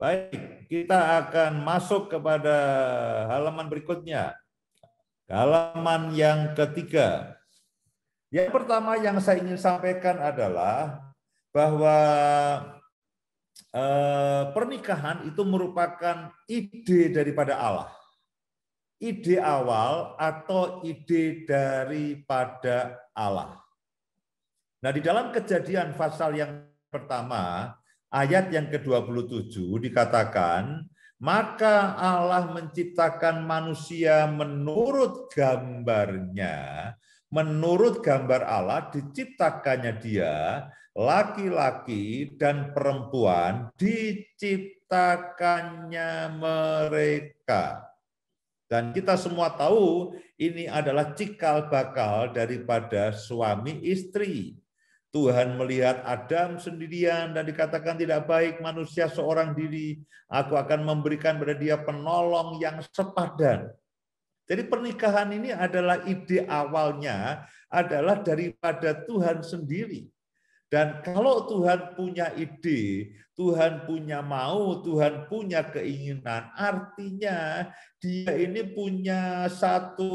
Baik, kita akan masuk kepada halaman berikutnya. Halaman yang ketiga. Yang pertama yang saya ingin sampaikan adalah bahwa pernikahan itu merupakan ide daripada Allah. Ide awal atau ide daripada Allah. Nah, di dalam Kejadian pasal yang pertama, ayat yang ke-27 dikatakan, maka Allah menciptakan manusia menurut gambarnya, menurut gambar Allah diciptakannya dia, laki-laki dan perempuan diciptakannya mereka. Dan kita semua tahu ini adalah cikal bakal daripada suami istri. Tuhan melihat Adam sendirian dan dikatakan tidak baik manusia seorang diri. Aku akan memberikan pada dia penolong yang sepadan. Jadi pernikahan ini adalah ide awalnya adalah daripada Tuhan sendiri. Dan kalau Tuhan punya ide, Tuhan punya mau, Tuhan punya keinginan, artinya dia ini punya satu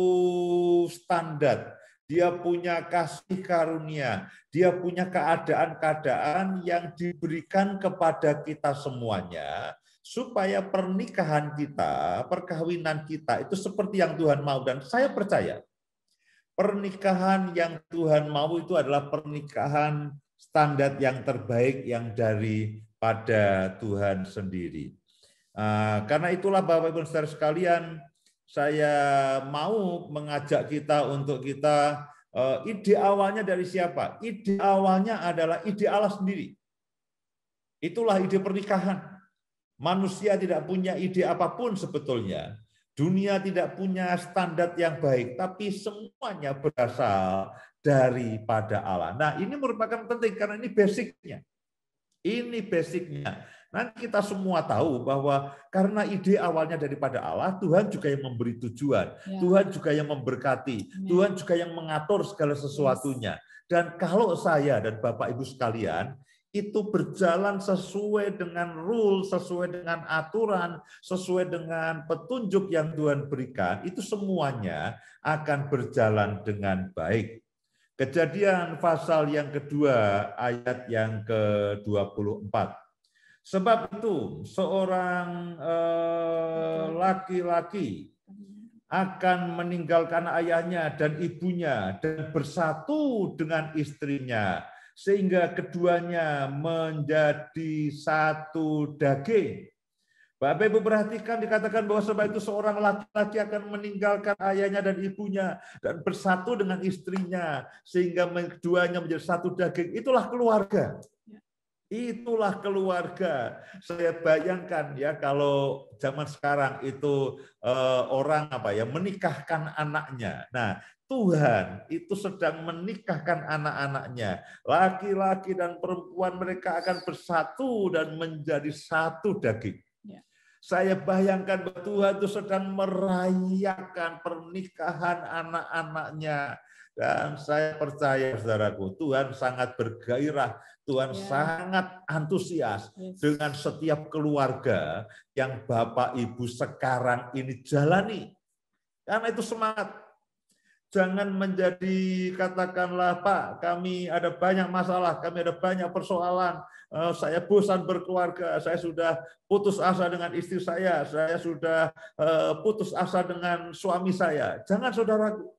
standar. Dia punya kasih karunia, dia punya keadaan-keadaan yang diberikan kepada kita semuanya, supaya pernikahan kita, perkawinan kita itu seperti yang Tuhan mau. Dan saya percaya, pernikahan yang Tuhan mau itu adalah pernikahan standar yang terbaik yang daripada Tuhan sendiri. Karena itulah Bapak Ibu Saudara sekalian, saya mau mengajak kita untuk kita, ide awalnya dari siapa? Ide awalnya adalah ide Allah sendiri. Itulah ide pernikahan. Manusia tidak punya ide apapun sebetulnya. Dunia tidak punya standar yang baik, tapi semuanya berasal daripada Allah. Nah, ini merupakan penting karena ini basicnya. Ini basicnya. Nanti kita semua tahu bahwa karena ide awalnya daripada Allah, Tuhan juga yang memberi tujuan. Ya. Tuhan juga yang memberkati. Ya. Tuhan juga yang mengatur segala sesuatunya. Dan kalau saya dan Bapak Ibu sekalian, itu berjalan sesuai dengan rule, sesuai dengan aturan, sesuai dengan petunjuk yang Tuhan berikan, itu semuanya akan berjalan dengan baik. Kejadian pasal yang kedua, ayat yang ke-24. Sebab itu seorang laki-laki akan meninggalkan ayahnya dan ibunya dan bersatu dengan istrinya, sehingga keduanya menjadi satu daging. Bapak Ibu perhatikan dikatakan bahwa sebab itu seorang laki-laki akan meninggalkan ayahnya dan ibunya dan bersatu dengan istrinya sehingga keduanya menjadi satu daging. Itulah keluarga. Itulah keluarga. Saya bayangkan ya kalau zaman sekarang itu orang menikahkan anaknya. Nah, Tuhan itu sedang menikahkan anak-anaknya. Laki-laki dan perempuan mereka akan bersatu dan menjadi satu daging. Saya bayangkan bahwa Tuhan itu sedang merayakan pernikahan anak-anaknya. Dan saya percaya, saudaraku, Tuhan sangat bergairah, Tuhan sangat antusias dengan setiap keluarga yang Bapak Ibu sekarang ini jalani. Karena itu semangat. Jangan menjadi, katakanlah, Pak, kami ada banyak masalah, kami ada banyak persoalan, saya bosan berkeluarga, saya sudah putus asa dengan istri saya sudah putus asa dengan suami saya. Jangan saudaraku.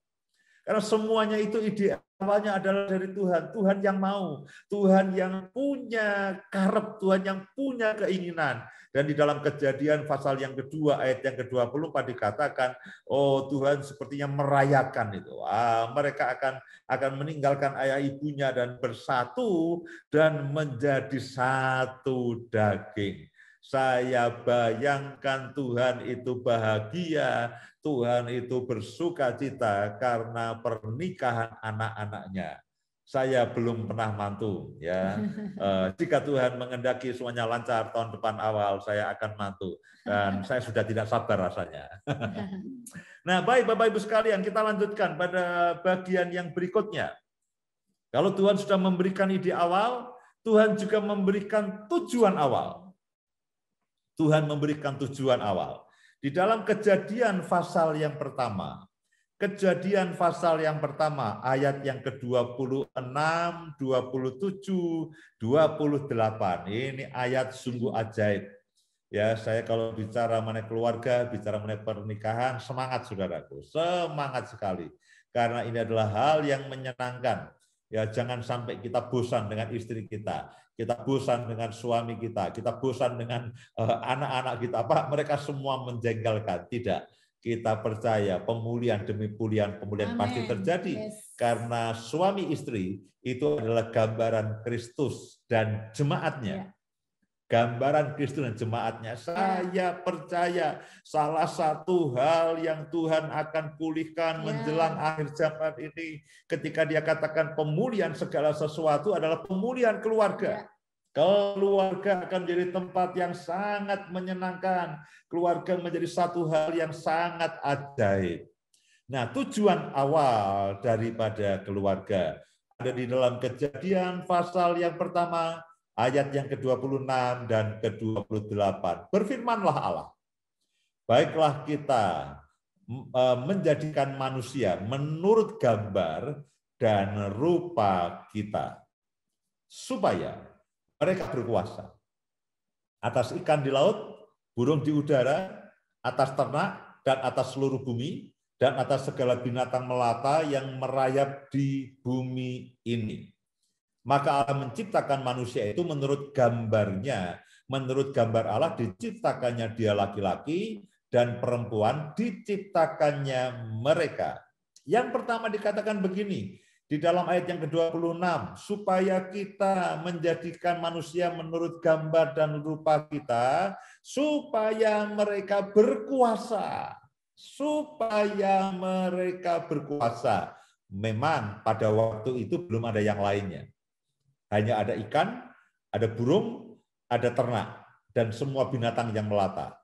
Karena semuanya itu ide awalnya adalah dari Tuhan. Tuhan yang mau. Tuhan yang punya karep. Tuhan yang punya keinginan. Dan di dalam Kejadian pasal yang kedua, ayat yang ke-24 dikatakan, oh Tuhan sepertinya merayakan itu. Mereka akan meninggalkan ayah ibunya dan bersatu dan menjadi satu daging. Saya bayangkan Tuhan itu bahagia, Tuhan itu bersukacita karena pernikahan anak-anaknya. Saya belum pernah mantu, ya. Jika Tuhan mengendaki semuanya lancar tahun depan awal, saya akan mantu. Dan saya sudah tidak sabar rasanya. Nah, baik Bapak Ibu sekalian, kita lanjutkan pada bagian yang berikutnya. Kalau Tuhan sudah memberikan ide awal, Tuhan juga memberikan tujuan awal. Tuhan memberikan tujuan awal. Di dalam Kejadian pasal yang pertama, ayat yang ke-26, 27, 28. Ini ayat sungguh ajaib. Ya, saya kalau bicara mengenai keluarga, bicara mengenai pernikahan, semangat saudaraku, semangat sekali. Karena ini adalah hal yang menyenangkan. Ya, jangan sampai kita bosan dengan istri kita bosan dengan suami kita bosan dengan anak-anak kita. Mereka semua menjengkelkan. Tidak. Kita percaya pemulihan demi pemulihan pasti terjadi. Karena suami istri itu adalah gambaran Kristus dan jemaatnya. Gambaran Kristus dan jemaatnya. Saya percaya salah satu hal yang Tuhan akan pulihkan menjelang akhir zaman ini, ketika Dia katakan pemulihan segala sesuatu adalah pemulihan keluarga. Keluarga akan menjadi tempat yang sangat menyenangkan. Keluarga menjadi satu hal yang sangat ajaib. Nah, tujuan awal daripada keluarga ada di dalam Kejadian pasal yang pertama, ayat yang ke-26 dan ke-28. Berfirmanlah Allah, baiklah kita menjadikan manusia menurut gambar dan rupa kita, supaya mereka berkuasa atas ikan di laut, burung di udara, atas ternak, dan atas seluruh bumi, dan atas segala binatang melata yang merayap di bumi ini. Maka Allah menciptakan manusia itu menurut gambarnya. Menurut gambar Allah diciptakannya dia laki-laki, dan perempuan diciptakannya mereka. Yang pertama dikatakan begini, di dalam ayat yang ke-26, supaya kita menjadikan manusia menurut gambar dan rupa kita, supaya mereka berkuasa. Supaya mereka berkuasa. Memang pada waktu itu belum ada yang lainnya. Hanya ada ikan, ada burung, ada ternak, dan semua binatang yang melata.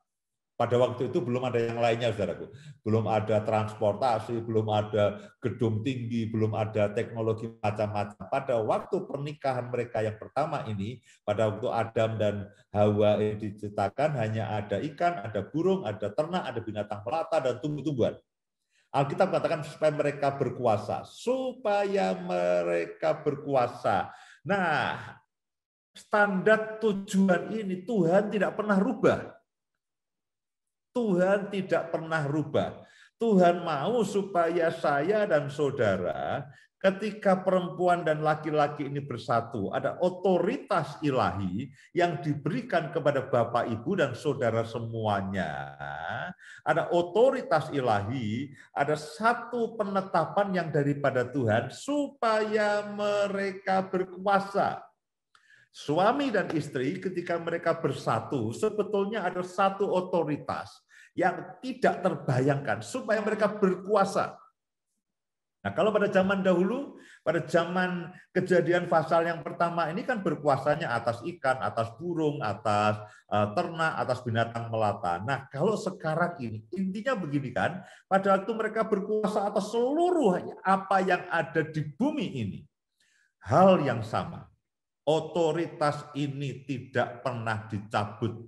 Pada waktu itu belum ada yang lainnya, saudaraku. Belum ada transportasi, belum ada gedung tinggi, belum ada teknologi macam-macam. Pada waktu pernikahan mereka yang pertama ini, pada waktu Adam dan Hawa ini diciptakan, hanya ada ikan, ada burung, ada ternak, ada binatang melata, dan tumbuh-tumbuhan. Alkitab katakan supaya mereka berkuasa. Supaya mereka berkuasa. Nah, standar tujuan ini Tuhan tidak pernah rubah. Tuhan tidak pernah rubah. Tuhan mau supaya saya dan saudara, ketika perempuan dan laki-laki ini bersatu, ada otoritas ilahi yang diberikan kepada Bapak, Ibu, dan saudara semuanya. Ada otoritas ilahi, ada satu penetapan yang daripada Tuhan, supaya mereka berkuasa. Suami dan istri ketika mereka bersatu, sebetulnya ada satu otoritas yang tidak terbayangkan supaya mereka berkuasa. Nah, kalau pada zaman dahulu, pada zaman Kejadian pasal yang pertama ini kan berkuasanya atas ikan, atas burung, atas ternak, atas binatang melata. Nah, kalau sekarang ini intinya begini kan, pada waktu mereka berkuasa atas seluruh apa yang ada di bumi ini. Hal yang sama. Otoritas ini tidak pernah dicabut.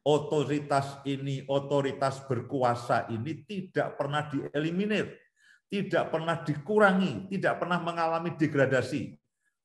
Otoritas ini, otoritas berkuasa ini tidak pernah dieliminir, tidak pernah dikurangi, tidak pernah mengalami degradasi.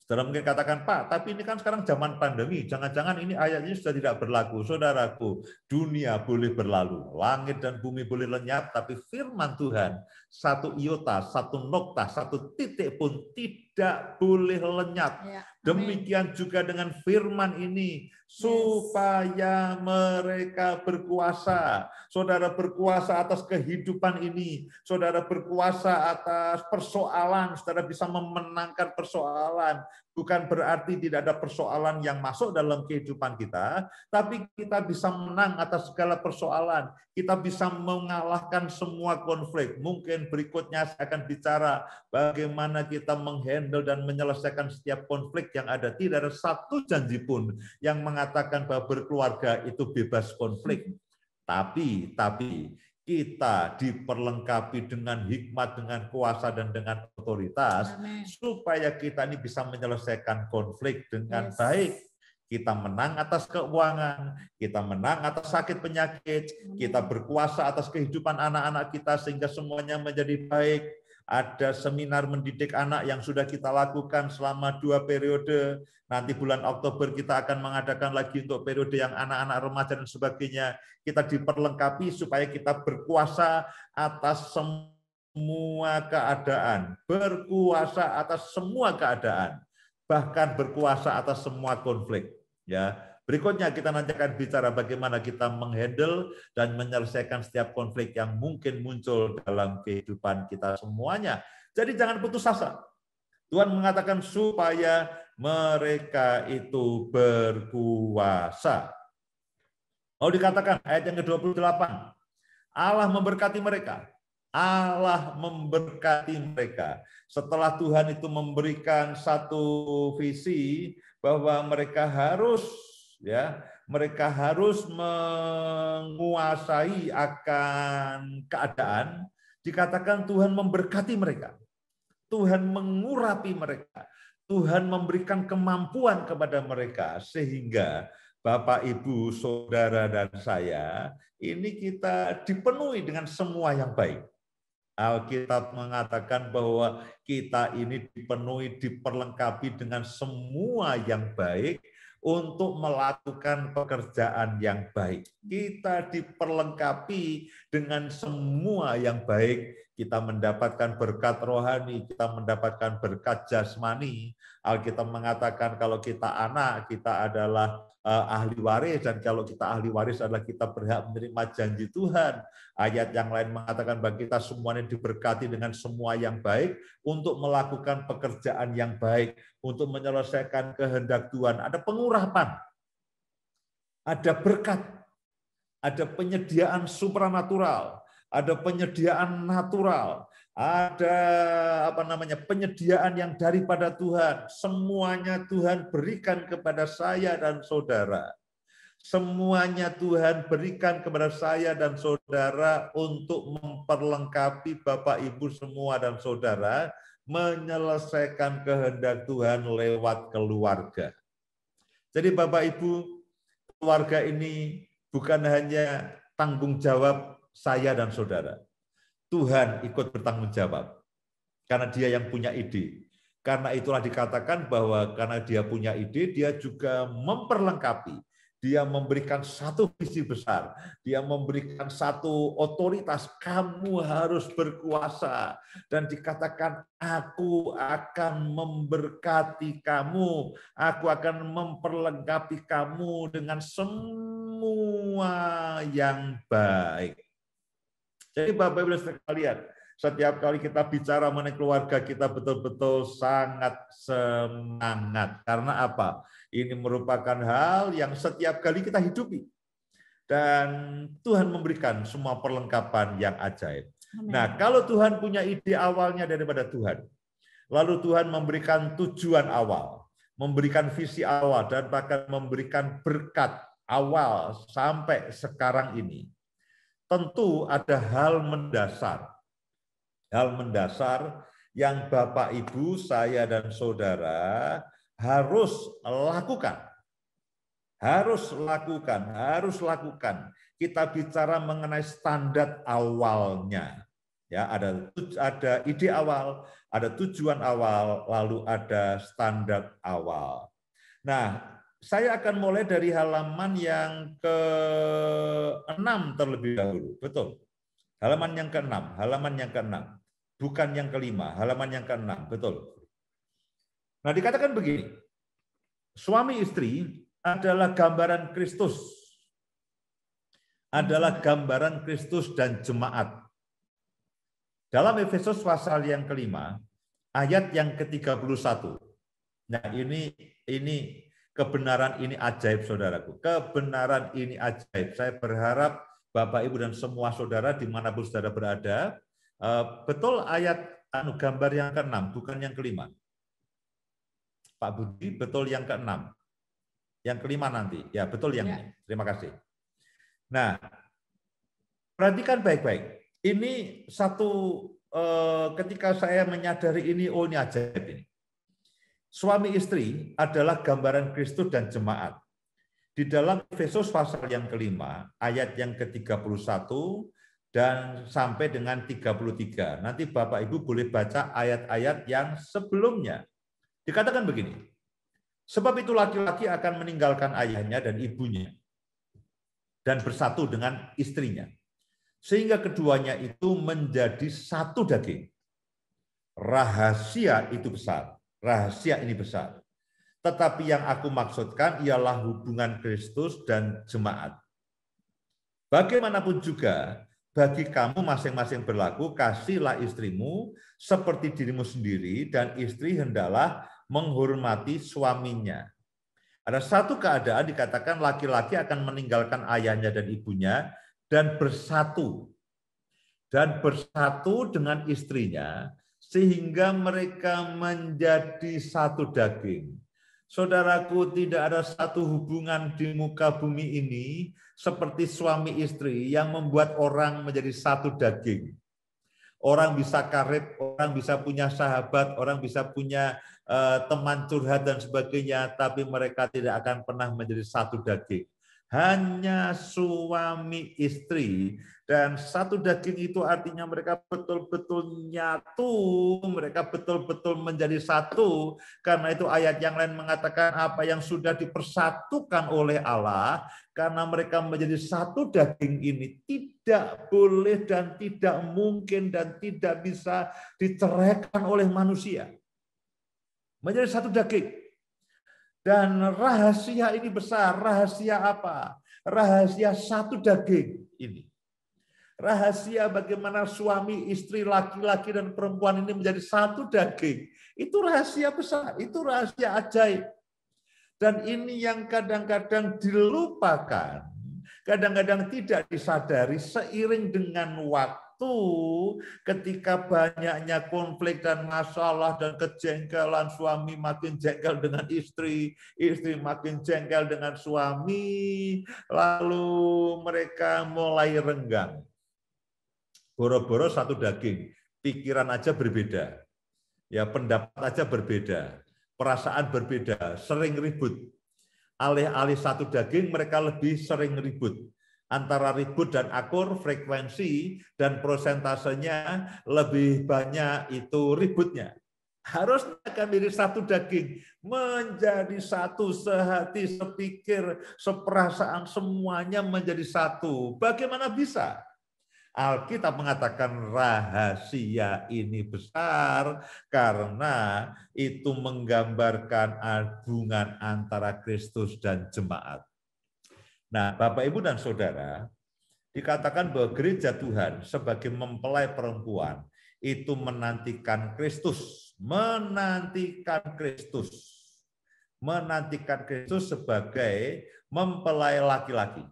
Saudara mungkin katakan, Pak, tapi ini kan sekarang zaman pandemi, jangan-jangan ini ayatnya sudah tidak berlaku. Saudaraku, dunia boleh berlalu, langit dan bumi boleh lenyap, tapi firman Tuhan, satu iota, satu nokta, satu titik pun tidak boleh lenyap. Demikian juga dengan firman ini, supaya mereka berkuasa. Saudara berkuasa atas kehidupan ini, saudara berkuasa atas persoalan, saudara bisa memenangkan persoalan. Bukan berarti tidak ada persoalan yang masuk dalam kehidupan kita, tapi kita bisa menang atas segala persoalan. Kita bisa mengalahkan semua konflik. Mungkin berikutnya saya akan bicara bagaimana kita menghandle dan menyelesaikan setiap konflik yang ada. Tidak ada satu janji pun yang mengatakan bahwa berkeluarga itu bebas konflik. Tapi kita diperlengkapi dengan hikmat, dengan kuasa, dan dengan otoritas. Amen. Supaya kita ini bisa menyelesaikan konflik dengan baik. Kita menang atas keuangan, kita menang atas sakit penyakit, kita berkuasa atas kehidupan anak-anak kita sehingga semuanya menjadi baik. Ada seminar mendidik anak yang sudah kita lakukan selama 2 periode. Nanti bulan Oktober kita akan mengadakan lagi untuk periode yang anak-anak remaja dan sebagainya. Kita diperlengkapi supaya kita berkuasa atas semua keadaan, berkuasa atas semua keadaan, bahkan berkuasa atas semua konflik. Ya, berikutnya kita nanti akan bicara bagaimana kita menghandle dan menyelesaikan setiap konflik yang mungkin muncul dalam kehidupan kita semuanya. Jadi jangan putus asa. Tuhan mengatakan supaya mereka itu berkuasa. Oh, dikatakan ayat yang ke-28. Allah memberkati mereka. Allah memberkati mereka. Setelah Tuhan itu memberikan satu visi bahwa mereka harus menguasai akan keadaan, dikatakan Tuhan memberkati mereka. Tuhan mengurapi mereka. Tuhan memberikan kemampuan kepada mereka sehingga Bapak, Ibu, Saudara, dan saya ini kita dipenuhi dengan semua yang baik. Alkitab mengatakan bahwa kita ini dipenuhi, diperlengkapi dengan semua yang baik untuk melakukan pekerjaan yang baik. Kita diperlengkapi dengan semua yang baik. Kita mendapatkan berkat rohani, kita mendapatkan berkat jasmani. Alkitab mengatakan kalau kita anak, kita adalah ahli waris, dan kalau kita ahli waris adalah kita berhak menerima janji Tuhan. Ayat yang lain mengatakan bagi kita semuanya diberkati dengan semua yang baik untuk melakukan pekerjaan yang baik, untuk menyelesaikan kehendak Tuhan. Ada pengurapan, ada berkat, ada penyediaan supranatural, ada penyediaan natural, ada penyediaan yang daripada Tuhan. Semuanya Tuhan berikan kepada saya dan saudara. Semuanya Tuhan berikan kepada saya dan saudara untuk memperlengkapi Bapak, Ibu semua dan saudara menyelesaikan kehendak Tuhan lewat keluarga. Jadi Bapak, Ibu, keluarga ini bukan hanya tanggung jawab saya dan saudara. Tuhan ikut bertanggung jawab karena Dia yang punya ide. Karena itulah dikatakan bahwa karena Dia punya ide, Dia juga memperlengkapi. Dia memberikan satu visi besar. Dia memberikan satu otoritas. Kamu harus berkuasa. Dan dikatakan, aku akan memberkati kamu. Aku akan memperlengkapi kamu dengan semua yang baik. Jadi Bapak Ibu sekalian, setiap kali kita bicara mengenai keluarga, kita betul-betul sangat semangat. Karena apa? Ini merupakan hal yang setiap kali kita hidupi. Dan Tuhan memberikan semua perlengkapan yang ajaib. Amen. Nah, kalau Tuhan punya ide awalnya daripada Tuhan, lalu Tuhan memberikan tujuan awal, memberikan visi awal, dan bahkan memberikan berkat awal sampai sekarang ini, tentu ada hal mendasar. Hal mendasar yang Bapak, Ibu, saya, dan saudara harus lakukan. Harus lakukan. Kita bicara mengenai standar awalnya. Ya, ada ide awal, ada tujuan awal, lalu ada standar awal. Nah, saya akan mulai dari halaman yang ke-6 terlebih dahulu. Betul. Halaman yang ke-6. Bukan yang ke-5, halaman yang ke-6. Betul. Nah, dikatakan begini. Suami istri adalah gambaran Kristus. Adalah gambaran Kristus dan jemaat. Dalam Efesus pasal yang ke-5, ayat yang ke-31. Nah, ini kebenaran ini ajaib, saudaraku. Kebenaran ini ajaib. Saya berharap Bapak, Ibu, dan semua saudara dimanapun saudara berada, betul ayat gambar yang ke-6, bukan yang ke-5. Pak Budi, betul yang ke-6. Yang ke-5 nanti. Ya, betul yang ini. Terima kasih. Nah, perhatikan baik-baik. Ini satu, ketika saya menyadari ini, oh ini ajaib ini. Suami istri adalah gambaran Kristus dan jemaat. Di dalam Efesus pasal yang kelima, ayat yang ke-31 dan sampai dengan 33. Nanti Bapak Ibu boleh baca ayat-ayat yang sebelumnya. Dikatakan begini, sebab itu laki-laki akan meninggalkan ayahnya dan ibunya dan bersatu dengan istrinya, sehingga keduanya itu menjadi satu daging. Rahasia itu besar, rahasia ini besar. Tetapi yang aku maksudkan ialah hubungan Kristus dan jemaat. Bagaimanapun juga, bagi kamu masing-masing berlaku, kasihlah istrimu seperti dirimu sendiri, dan istri hendaklah menghormati suaminya. Ada satu keadaan dikatakan laki-laki akan meninggalkan ayahnya dan ibunya dan bersatu dengan istrinya sehingga mereka menjadi satu daging. Saudaraku, tidak ada satu hubungan di muka bumi ini seperti suami istri yang membuat orang menjadi satu daging. Orang bisa karib, orang bisa punya sahabat, orang bisa punya teman curhat dan sebagainya, tapi mereka tidak akan pernah menjadi satu daging. Hanya suami istri, dan satu daging itu artinya mereka betul-betul nyatu, mereka betul-betul menjadi satu. Karena itu ayat yang lain mengatakan apa yang sudah dipersatukan oleh Allah, karena mereka menjadi satu daging ini tidak boleh dan tidak mungkin dan tidak bisa diceraikan oleh manusia. Menjadi satu daging. Dan rahasia ini besar. Rahasia apa? Rahasia satu daging ini. Rahasia bagaimana suami, istri, laki-laki, dan perempuan ini menjadi satu daging. Itu rahasia besar, itu rahasia ajaib. Dan ini yang kadang-kadang dilupakan, kadang-kadang tidak disadari seiring dengan waktu, ketika banyaknya konflik dan masalah dan kejengkelan, suami makin jengkel dengan istri, istri makin jengkel dengan suami, lalu mereka mulai renggang. Boro-boro satu daging, pikiran aja berbeda, ya pendapat aja berbeda, perasaan berbeda, sering ribut. Alih-alih satu daging, mereka lebih sering ribut. Antara ribut dan akur, frekuensi dan prosentasenya lebih banyak itu ributnya. Harusnya akan menjadi satu daging, menjadi satu, sehati, sepikir, seperasaan, semuanya menjadi satu. Bagaimana bisa? Alkitab mengatakan rahasia ini besar karena itu menggambarkan hubungan antara Kristus dan jemaat. Nah, Bapak, Ibu, dan Saudara, dikatakan bahwa gereja Tuhan sebagai mempelai perempuan itu menantikan Kristus, menantikan Kristus sebagai mempelai laki-laki.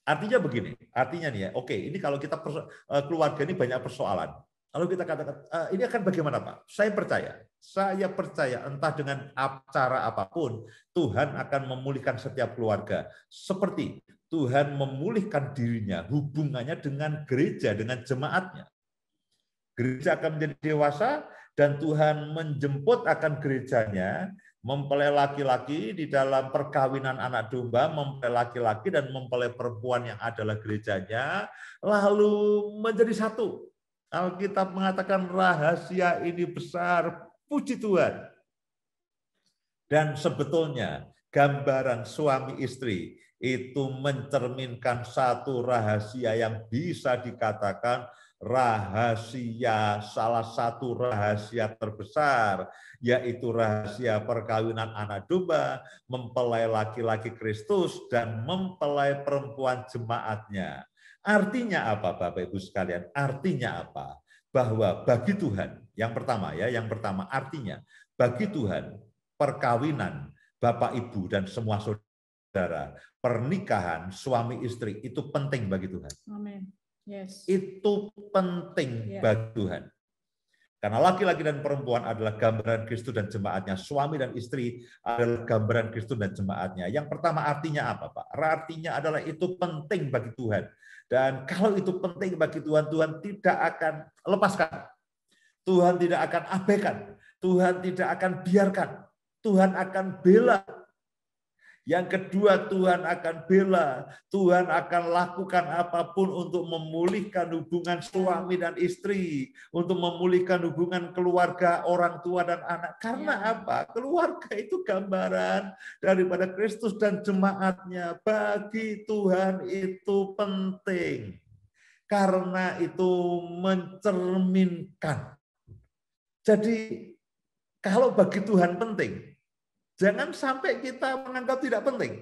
Artinya begini, artinya nih ya, oke, ini kalau kita keluarga ini banyak persoalan. Lalu kita katakan, ini akan bagaimana Pak? Saya percaya entah dengan cara apapun, Tuhan akan memulihkan setiap keluarga. Seperti Tuhan memulihkan dirinya, hubungannya dengan gereja, dengan jemaatnya. Gereja akan menjadi dewasa, dan Tuhan menjemput akan gerejanya, mempelai laki-laki di dalam perkawinan anak domba, mempelai laki-laki dan mempelai perempuan yang adalah gerejanya, lalu menjadi satu. Alkitab mengatakan rahasia ini besar, puji Tuhan. Dan sebetulnya gambaran suami istri itu mencerminkan satu rahasia yang bisa dikatakan rahasia, salah satu rahasia terbesar, yaitu rahasia perkawinan anak domba, mempelai laki-laki Kristus, dan mempelai perempuan jemaatnya. Artinya apa, Bapak Ibu sekalian? Artinya apa? Bahwa bagi Tuhan, yang pertama artinya bagi Tuhan perkawinan Bapak Ibu dan semua saudara, pernikahan suami istri itu penting bagi Tuhan. Amin. Yes. Itu penting bagi Tuhan. Karena laki-laki dan perempuan adalah gambaran Kristus dan jemaatnya. Suami dan istri adalah gambaran Kristus dan jemaatnya. Yang pertama artinya apa, Pak? Artinya adalah itu penting bagi Tuhan. Dan kalau itu penting bagi Tuhan, Tuhan tidak akan lepaskan. Tuhan tidak akan abaikan. Tuhan tidak akan biarkan. Tuhan akan bela. Yang kedua, Tuhan akan bela. Tuhan akan lakukan apapun untuk memulihkan hubungan suami dan istri, untuk memulihkan hubungan keluarga, orang tua dan anak. Karena apa? Keluarga itu gambaran daripada Kristus dan jemaatnya. Bagi Tuhan itu penting. Karena itu mencerminkan. Jadi kalau bagi Tuhan penting, jangan sampai kita menganggap tidak penting.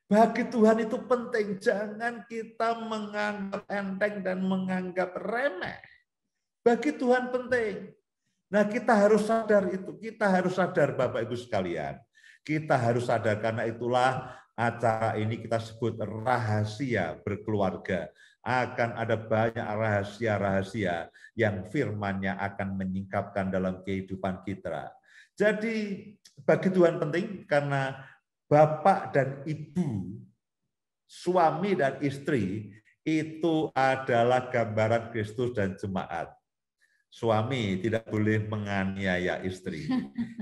Bagi Tuhan itu penting. Jangan kita menganggap enteng dan menganggap remeh. Bagi Tuhan penting. Nah, kita harus sadar itu. Kita harus sadar, Bapak Ibu sekalian. Kita harus sadar, karena itulah acara ini kita sebut rahasia berkeluarga. Akan ada banyak rahasia-rahasia yang firman-Nya akan menyingkapkan dalam kehidupan kita. Jadi bagi Tuhan penting karena bapak dan ibu, suami dan istri itu adalah gambaran Kristus dan jemaat. Suami tidak boleh menganiaya istri.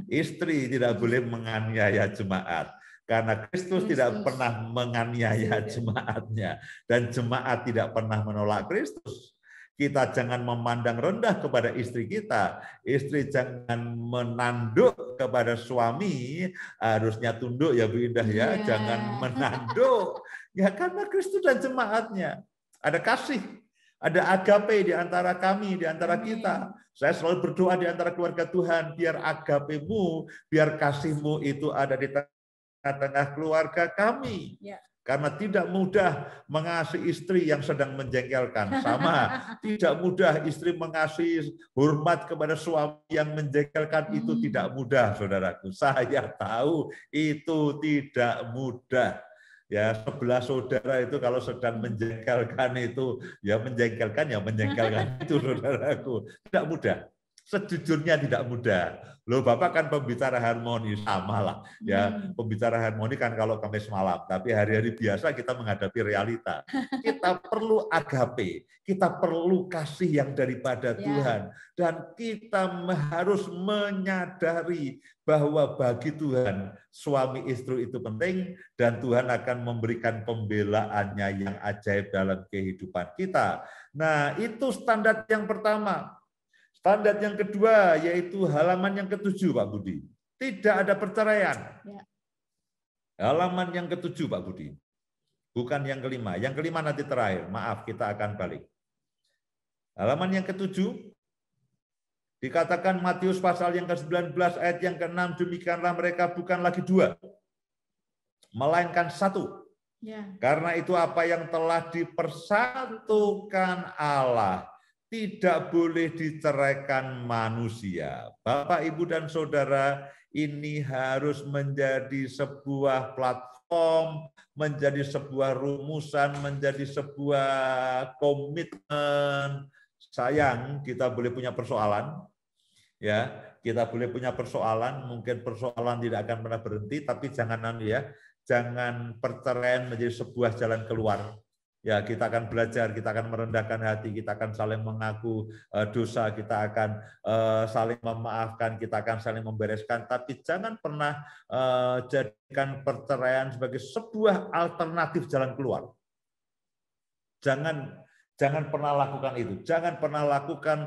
Istri tidak boleh menganiaya jemaat. Karena Kristus tidak pernah menganiaya jemaatnya. Dan jemaat tidak pernah menolak Kristus. Kita jangan memandang rendah kepada istri kita. Istri jangan menanduk kepada suami. Harusnya tunduk ya Bu Indah ya. Jangan menanduk. Ya karena Kristus dan jemaatnya. Ada kasih. Ada agape di antara kami, di antara kita. Saya selalu berdoa di antara keluarga Tuhan. Biar agapemu, biar kasihmu itu ada di tengah-tengah keluarga kami. Karena tidak mudah mengasihi istri yang sedang menjengkelkan. Sama, tidak mudah istri mengasihi hormat kepada suami yang menjengkelkan. Itu tidak mudah, saudaraku. Saya tahu itu tidak mudah. Ya, sebelah saudara itu kalau sedang menjengkelkan itu, ya menjengkelkan itu, saudaraku. Tidak mudah. Sejujurnya tidak mudah. Loh, Bapak kan pembicara harmoni, sama lah. Ya, pembicara harmoni kan kalau Kamis malam, tapi hari-hari biasa kita menghadapi realita. Kita perlu agape, kita perlu kasih yang daripada Tuhan. Dan kita harus menyadari bahwa bagi Tuhan suami istri itu penting dan Tuhan akan memberikan pembelaannya yang ajaib dalam kehidupan kita. Nah, itu standar yang pertama. Standar yang kedua yaitu halaman yang ke-7, Pak Budi. Tidak ada perceraian. Halaman yang ke-7, Pak Budi. Bukan yang kelima. Yang kelima nanti terakhir. Maaf, kita akan balik. Halaman yang ke-7 dikatakan Matius pasal yang ke-19 ayat yang ke-6, demikianlah mereka bukan lagi dua, melainkan satu. Karena itu apa yang telah dipersatukan Allah tidak boleh diceraikan manusia. Bapak, Ibu, dan Saudara, ini harus menjadi sebuah platform, menjadi sebuah rumusan, menjadi sebuah komitmen. Sayang, kita boleh punya persoalan, ya, kita boleh punya persoalan, mungkin persoalan tidak akan pernah berhenti, tapi jangan perceraian menjadi sebuah jalan keluar. Ya, kita akan belajar, kita akan merendahkan hati, kita akan saling mengaku dosa, kita akan saling memaafkan, kita akan saling membereskan, tapi jangan pernah jadikan perceraian sebagai sebuah alternatif jalan keluar. Jangan pernah lakukan itu. Jangan pernah lakukan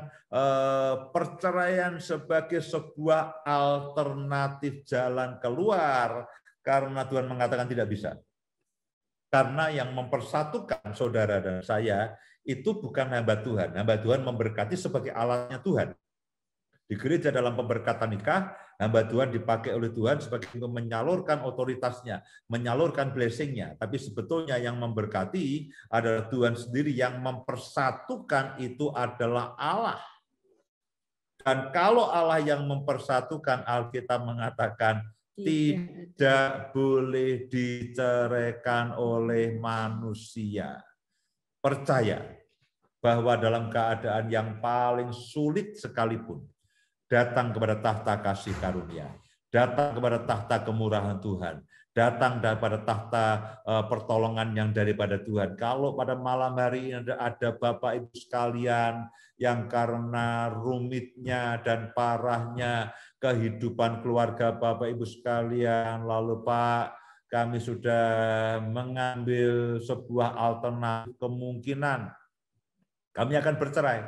perceraian sebagai sebuah alternatif jalan keluar, karena Tuhan mengatakan tidak bisa. Karena yang mempersatukan saudara dan saya itu bukan hamba Tuhan. Hamba Tuhan memberkati sebagai alatnya Tuhan. Di gereja dalam pemberkatan nikah, hamba Tuhan dipakai oleh Tuhan sebagai untuk menyalurkan otoritasnya, menyalurkan blessing-nya. Tapi sebetulnya yang memberkati adalah Tuhan sendiri, yang mempersatukan itu adalah Allah. Dan kalau Allah yang mempersatukan, Alkitab mengatakan tidak boleh diceraikan oleh manusia. Percaya bahwa dalam keadaan yang paling sulit sekalipun, datang kepada tahta kasih karunia, datang kepada tahta kemurahan Tuhan, datang daripada tahta pertolongan yang daripada Tuhan. Kalau pada malam hari ini ada Bapak Ibu sekalian yang karena rumitnya dan parahnya kehidupan keluarga Bapak Ibu sekalian, lalu Pak, kami sudah mengambil sebuah alternatif kemungkinan kami akan bercerai.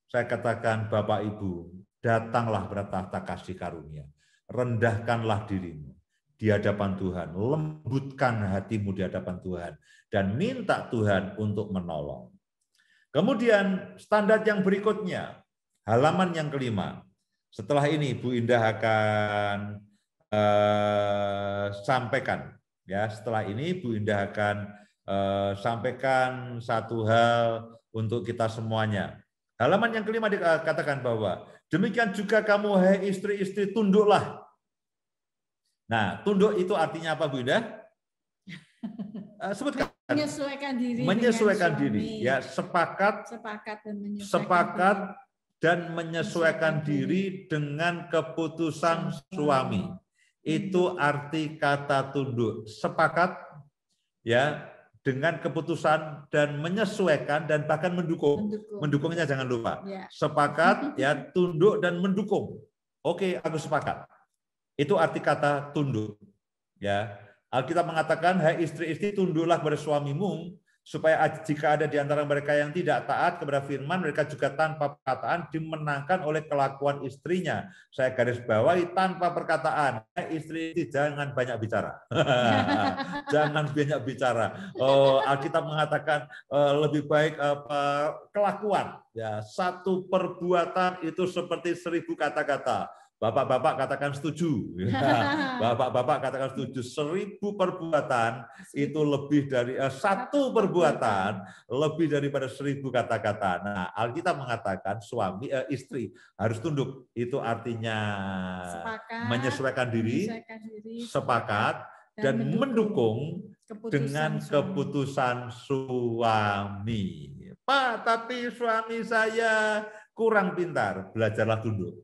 Saya katakan Bapak Ibu, datanglah pada tahta kasih karunia. Rendahkanlah dirimu di hadapan Tuhan, lembutkan hatimu di hadapan Tuhan, dan minta Tuhan untuk menolong. Kemudian standar yang berikutnya, halaman yang kelima. Setelah ini Bu Indah akan sampaikan, ya. Setelah ini Bu Indah akan sampaikan satu hal untuk kita semuanya. Halaman yang kelima dikatakan bahwa demikian juga kamu, hai istri-istri, tunduklah. Nah, tunduk itu artinya apa, Bu Indah? Sebutkan. Menyesuaikan diri. Menyesuaikan diri. Ya, sepakat dan menyesuaikan diri dengan keputusan suami. Itu arti kata tunduk. Sepakat, ya, dengan keputusan dan menyesuaikan dan bahkan mendukung. Mendukungnya jangan lupa. Ya. Sepakat, ya, tunduk dan mendukung. Oke, aku sepakat. Itu arti kata tunduk. Ya, Alkitab mengatakan, hai istri-istri, tunduklah kepada suamimu, supaya jika ada di antara mereka yang tidak taat kepada firman, mereka juga tanpa perkataan dimenangkan oleh kelakuan istrinya. Saya garis bawahi, tanpa perkataan. Hai istri-istri, jangan banyak bicara. Jangan banyak bicara. Alkitab mengatakan lebih baik kelakuan. Ya, satu perbuatan itu seperti 1000 kata-kata. Bapak-bapak katakan setuju. Bapak-bapak katakan setuju. 1000 perbuatan itu lebih dari satu perbuatan lebih daripada 1000 kata-kata. Nah, Alkitab mengatakan istri harus tunduk. Itu artinya menyesuaikan diri, sepakat dan mendukung dengan keputusan suami. Pak, tapi suami saya kurang pintar, belajarlah tunduk.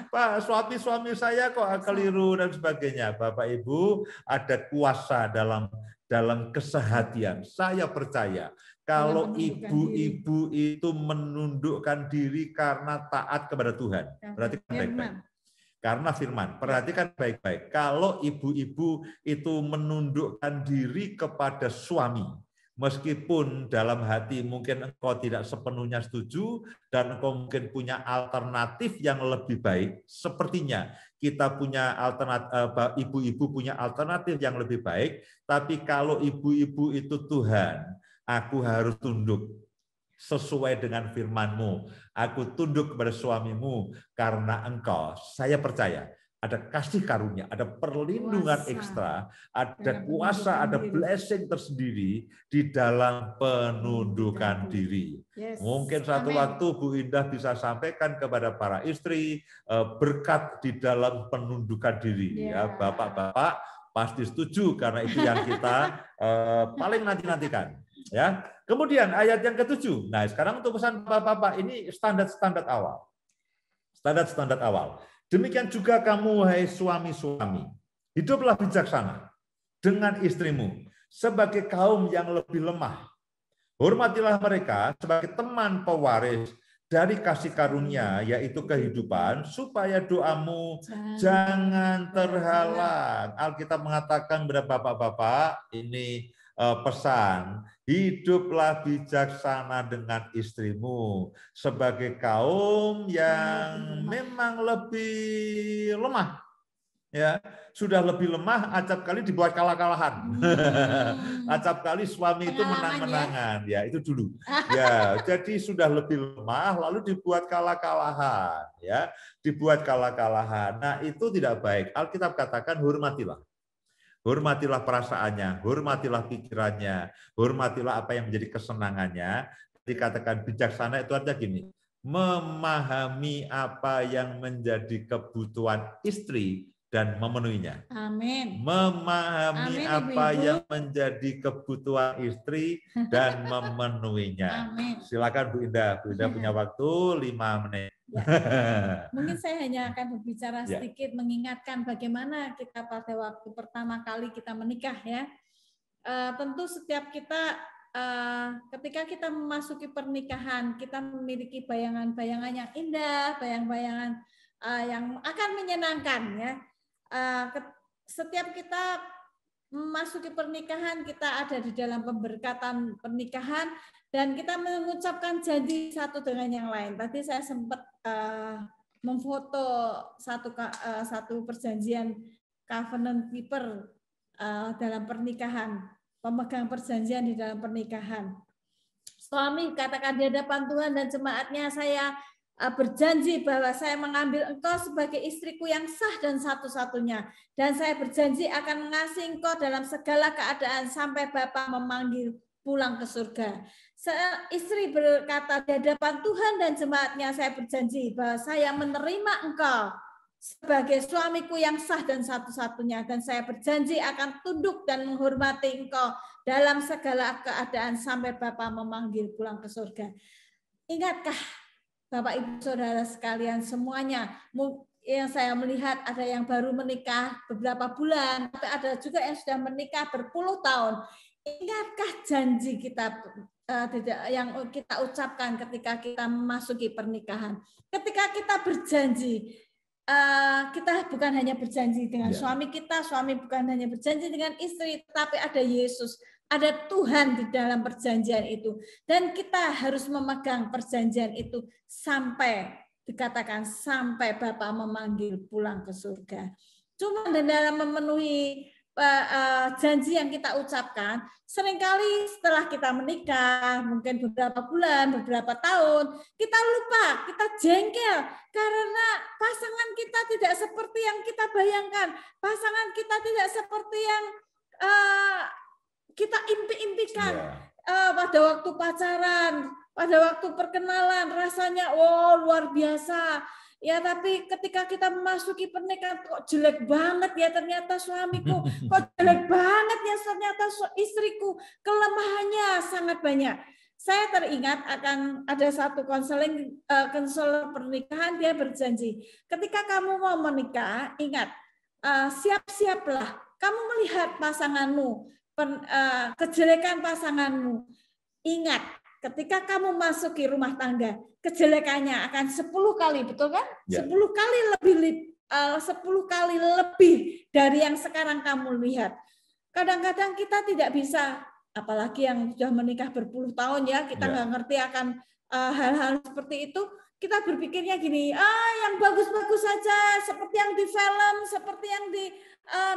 Pak, suami saya kok keliru dan sebagainya. Bapak Ibu, ada kuasa dalam kesehatian. Saya percaya kalau ibu-ibu itu menundukkan diri karena taat kepada Tuhan. Perhatikan baik-baik. Karena firman, perhatikan baik-baik. Kalau ibu-ibu itu menundukkan diri kepada suami, meskipun dalam hati mungkin engkau tidak sepenuhnya setuju dan engkau mungkin punya alternatif yang lebih baik, sepertinya kita punya alternatif, ibu-ibu punya alternatif yang lebih baik, tapi kalau ibu-ibu itu Tuhan, aku harus tunduk sesuai dengan firman-Mu. Aku tunduk kepada suamimu karena engkau, saya percaya, ada kasih karunia, ada perlindungan ekstra, ada kuasa, ada blessing tersendiri di dalam penundukan diri. Mungkin satu waktu Bu Indah bisa sampaikan kepada para istri berkat di dalam penundukan diri. Ya, bapak-bapak pasti setuju karena itu yang kita paling nanti-nantikan. Ya. Kemudian ayat yang ke-7. Nah, sekarang untuk pesan bapak-bapak ini standar-standar awal. Standar-standar awal. Demikian juga kamu, hai suami-suami, hiduplah bijaksana dengan istrimu sebagai kaum yang lebih lemah. Hormatilah mereka sebagai teman pewaris dari kasih karunia, yaitu kehidupan, supaya doamu jangan terhalang. Alkitab mengatakan kepada bapak-bapak, ini pesan, hiduplah bijaksana dengan istrimu sebagai kaum yang memang lebih lemah. Ya, sudah lebih lemah, acap kali dibuat kalah-kalahan. Acap kali suami itu menang-menangan, ya itu dulu. Ya, jadi sudah lebih lemah lalu dibuat kalah-kalahan, ya, dibuat kalah-kalahan. Nah, itu tidak baik. Alkitab katakan hormatilah. Hormatilah perasaannya, hormatilah pikirannya, hormatilah apa yang menjadi kesenangannya. Dikatakan bijaksana itu artinya gini, memahami apa yang menjadi kebutuhan istri dan memenuhinya. Amin. Memahami apa yang menjadi kebutuhan istri dan memenuhinya. Amin. Silakan Bu Indah. Bu Indah punya waktu 5 menit. Ya. Mungkin saya hanya akan berbicara sedikit mengingatkan bagaimana kita pada waktu pertama kali kita menikah ya. Tentu setiap kita ketika kita memasuki pernikahan, kita memiliki bayangan-bayangan yang indah, bayangan-bayangan yang akan menyenangkan ya. Setiap kita memasuki pernikahan, kita ada di dalam pemberkatan pernikahan dan kita mengucapkan janji satu dengan yang lain. Tadi saya sempat memfoto satu perjanjian covenant keeper dalam pernikahan, pemegang perjanjian di dalam pernikahan. Suami katakan di hadapan Tuhan dan jemaatnya, saya berjanji bahwa saya mengambil engkau sebagai istriku yang sah dan satu-satunya. Dan saya berjanji akan mengasihi engkau dalam segala keadaan sampai Bapa memanggil pulang ke surga. Istri berkata di hadapan Tuhan dan jemaatnya, saya berjanji bahwa saya menerima engkau sebagai suamiku yang sah dan satu-satunya. Dan saya berjanji akan tunduk dan menghormati engkau dalam segala keadaan sampai Bapa memanggil pulang ke surga. Ingatkah Bapak Ibu Saudara sekalian semuanya, yang saya melihat ada yang baru menikah beberapa bulan, tapi ada juga yang sudah menikah berpuluh tahun. Ingatkah janji kita yang kita ucapkan ketika kita memasuki pernikahan? Ketika kita berjanji, kita bukan hanya berjanji dengan suami kita, suami bukan hanya berjanji dengan istri, tapi ada Yesus, ada Tuhan di dalam perjanjian itu. Dan kita harus memegang perjanjian itu sampai dikatakan sampai Bapa memanggil pulang ke surga. Cuma dalam memenuhi janji yang kita ucapkan, seringkali setelah kita menikah, mungkin beberapa bulan, beberapa tahun, kita lupa, kita jengkel karena pasangan kita tidak seperti yang kita bayangkan, pasangan kita tidak seperti yang kita impi-impikan. Pada waktu pacaran, pada waktu perkenalan, rasanya luar biasa. Ya, tapi ketika kita memasuki pernikahan, kok jelek banget ya ternyata suamiku, kok jelek banget ya ternyata istriku, kelemahannya sangat banyak. Saya teringat akan ada satu konselor pernikahan, dia berjanji, ketika kamu mau menikah, ingat, siap-siaplah, kamu melihat pasanganmu, kejelekan pasanganmu, ingat, ketika kamu masuki rumah tangga, kejelekannya akan 10 kali, betul kan? 10 kali lebih dari yang sekarang kamu lihat. Kadang-kadang kita tidak bisa, apalagi yang sudah menikah berpuluh tahun ya, kita nggak ngerti akan hal-hal seperti itu. Kita berpikirnya gini, yang bagus-bagus saja, seperti yang di film, seperti yang di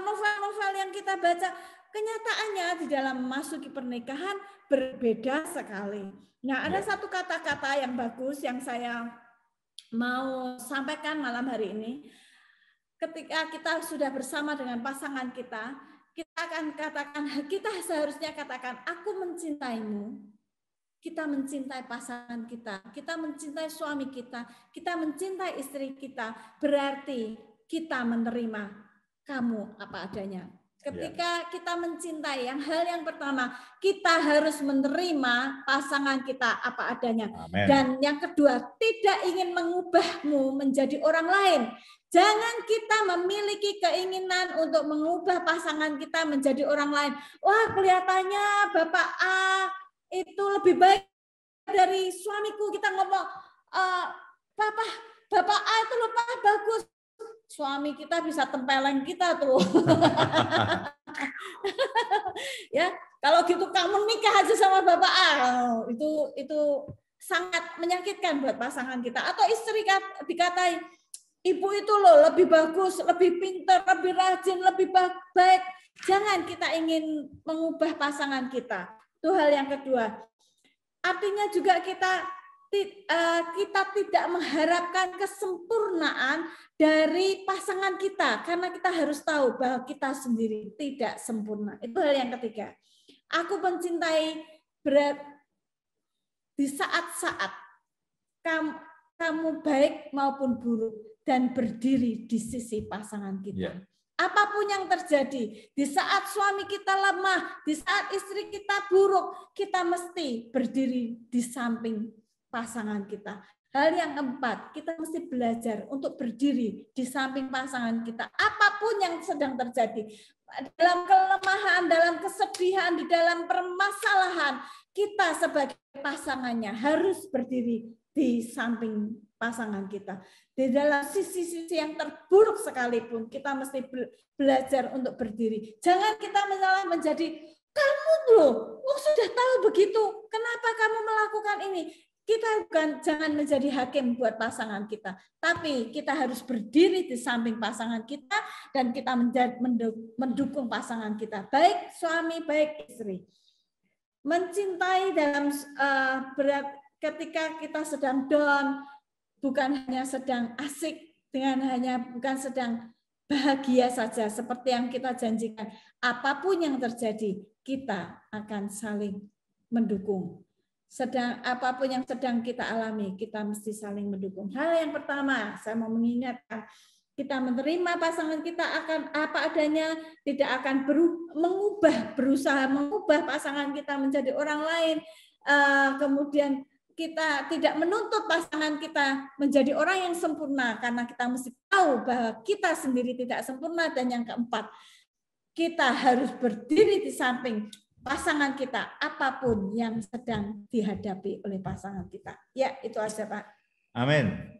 novel-novel yang kita baca. Kenyataannya di dalam memasuki pernikahan berbeda sekali. Nah, ada satu kata-kata yang bagus yang saya mau sampaikan malam hari ini. Ketika kita sudah bersama dengan pasangan kita, kita akan katakan, kita seharusnya katakan, aku mencintaimu. Kita mencintai pasangan kita, kita mencintai suami kita mencintai istri kita, berarti kita menerima kamu apa adanya. Ketika kita mencintai, hal yang pertama, kita harus menerima pasangan kita apa adanya. Amen. Dan yang kedua, tidak ingin mengubahmu menjadi orang lain. Jangan kita memiliki keinginan untuk mengubah pasangan kita menjadi orang lain. Wah, kelihatannya Bapak A itu lebih baik dari suamiku. Kita ngomong, Bapak A itu lebih bagus. Suami kita bisa tempeleng kita tuh. Ya, kalau gitu kamu nikah aja sama Bapak A. Itu sangat menyakitkan buat pasangan kita. Atau istri dikatai, ibu itu loh lebih bagus, lebih pintar, lebih rajin, lebih baik. Jangan kita ingin mengubah pasangan kita. Itu hal yang kedua. Artinya juga kita tidak mengharapkan kesempurnaan dari pasangan kita, karena kita harus tahu bahwa kita sendiri tidak sempurna. Itu hal yang ketiga. Aku mencintai di saat-saat kamu baik maupun buruk dan berdiri di sisi pasangan kita. Apapun yang terjadi, di saat suami kita lemah, di saat istri kita buruk, kita mesti berdiri di samping pasangan kita. Hal yang keempat, kita mesti belajar untuk berdiri di samping pasangan kita. Apapun yang sedang terjadi, dalam kelemahan, dalam kesedihan, di dalam permasalahan, kita sebagai pasangannya harus berdiri di samping pasangan kita. Di dalam sisi-sisi yang terburuk sekalipun, kita mesti belajar untuk berdiri. Jangan kita malah menjadi, kamu loh, sudah tahu begitu, kenapa kamu melakukan ini? Kita jangan menjadi hakim buat pasangan kita, tapi kita harus berdiri di samping pasangan kita dan kita mendukung pasangan kita, baik suami, baik istri. Mencintai dalam berat ketika kita sedang down, bukan hanya sedang asik, bukan sedang bahagia saja seperti yang kita janjikan. Apapun yang terjadi, kita akan saling mendukung. Apapun yang sedang kita alami, kita mesti saling mendukung. Hal yang pertama, saya mau mengingatkan, kita menerima pasangan kita akan apa adanya, tidak akan berusaha mengubah pasangan kita menjadi orang lain. Kemudian kita tidak menuntut pasangan kita menjadi orang yang sempurna, karena kita mesti tahu bahwa kita sendiri tidak sempurna. Dan yang keempat, kita harus berdiri di samping pasangan kita, apapun yang sedang dihadapi oleh pasangan kita. Ya, itu aja, Pak. Amin.